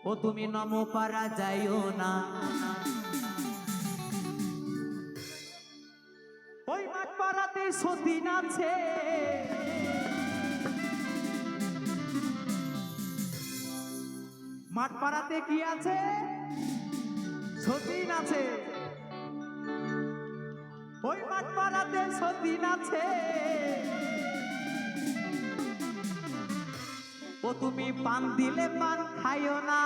ও তুমি নমো পারা যাইও না, ওই মাঠ পাড়াতে সতীন আছে, মাঠ পাড়াতে কি আছে? সতীন আছে। ওই মাঠ পাড়াতে সতীন আছে, ও তুমি পান দিলে পান খাইও না,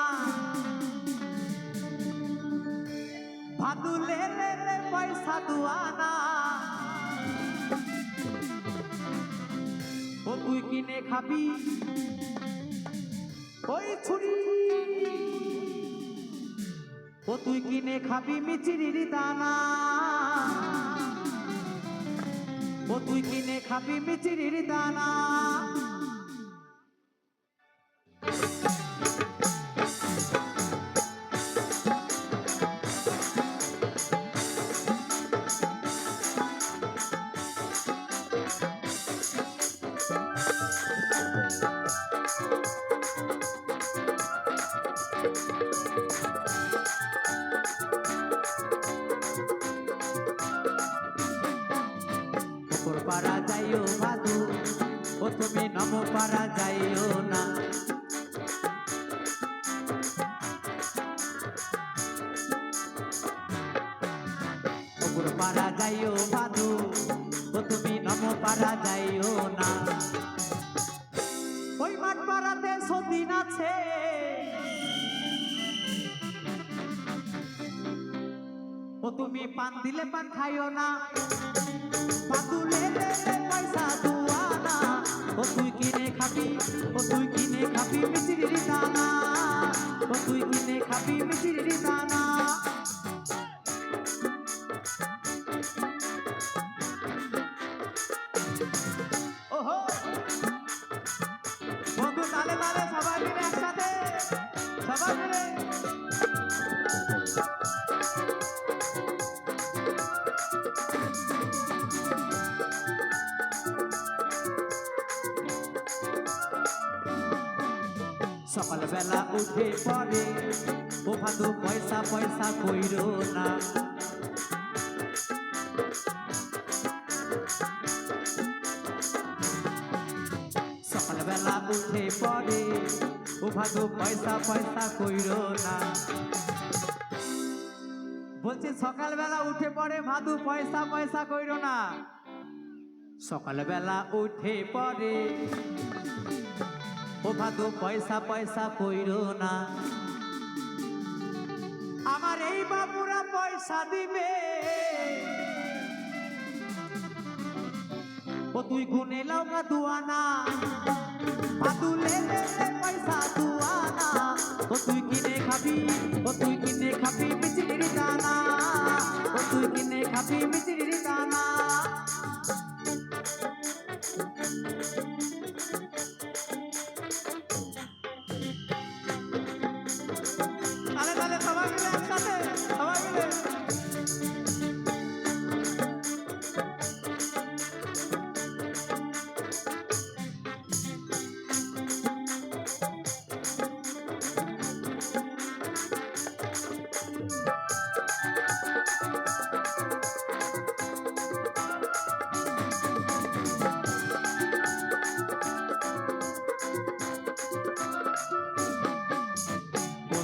ভাদু লেলে পয়সা দুয়ানা, ও তুই কিনে খাবি ওই ছুরি, ও তুই কিনে খাবি মিচিরির দানা, ও তুই কিনে খাবি মিচিরির দানা। পারা যাইও ভাদু, ও তুমি নমো পারা যাইও না, ওপর পারা যাইও ভাদু, ও তুমি নমো পারা যাইও না। ওই মাঠ পাড়াতে সতীন আছে, ও তুমি পান দিলে পান খাইও না, ভাদু লেলে পয়সা দুয়ানা, ও তুই কিনে খাবি, ও তুই কিনে খাবি মিচিরির দানা, ও তুই কিনে খাবি মিচিরির দানা। ওহো বন্ধু তালে তালে সবাই মিলে একসাথে, সবাই মিলে সকাল বেলা উঠে পড়ে, ও ভাদু পয়সা পয়সা কইরো না, সকাল বেলা উঠে পড়ে, ও ভাদু পয়সা পয়সা কইরো না। বলছে সকাল বেলা উঠে পড়ে ভাদু পয়সা পয়সা কইরো না, সকাল বেলা উঠে পড়ে, ও ভাদু পয়সা পয়সা কইরো না। আমার এই বাবুরা পয়সা দিবে, ও তুই গুনে লাউকা দুয়ানা, ভাদু লেলে পয়সা দুয়ানা, ও তুই কিনে খাবি, ও তুই কিনে খাবি মিচিরির দানা, ও তুই কিনে খাবি মিচিরির দানা। তালে তালে সবাই মিলে একসাথে, সবাই মিলে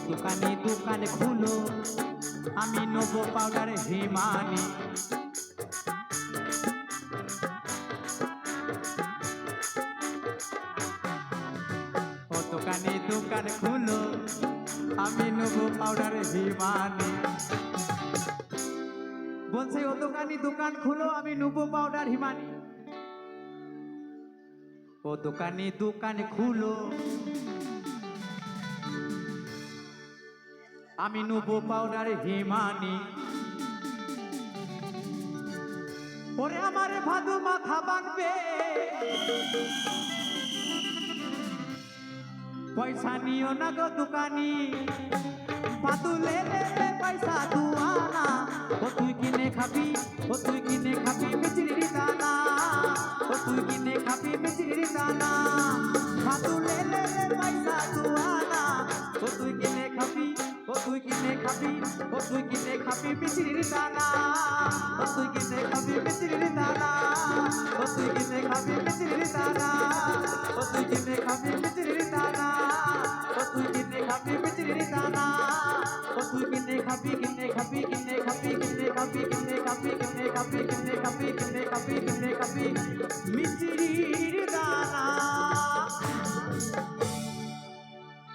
দোকানে দোকানে খুলো, আমি নেবো পাউডার হিমানি, ও দোকানে দোকান খুলো, আমি নেবো পাউডার হিমানি। বলছে ও দোকানি দোকান খুলো, আমি নেবো পাউডার হিমানি, ও দোকানি দোকান খুলো, আমি নেবো পাউডার হিমানি। ওরে আমারে ভাদু মাথা বাঁধবে, পয়সা নিও না গো দোকানি, ভাদু লেলে পয়সা দুয়ানা, ও তুই কিনে খাবি, ও তুই কিনে খাবি মিচিরির দানা, ও তুই কিনে খাবি মিচিরির দানা, ভাদু লেলে পয়সা দুয়ানা, ও তুই কিনে কিনে খাবি ও তুই কিনে খাবি মিষ্টির দানা ও তুই কিনে খাবি মিষ্টির দানা ও তুই কিনে খাবি মিষ্টির দানা ও তুই কিনে খাবি মিষ্টির দানা ও তুই কিনে খাবি মিষ্টির দানা ও তুই কিনে খাবি কিনে খাবি কিনে খাবি কিনে খাবি কিনে খাবি কিনে খাবি কিনে খাবি কিনে খাবি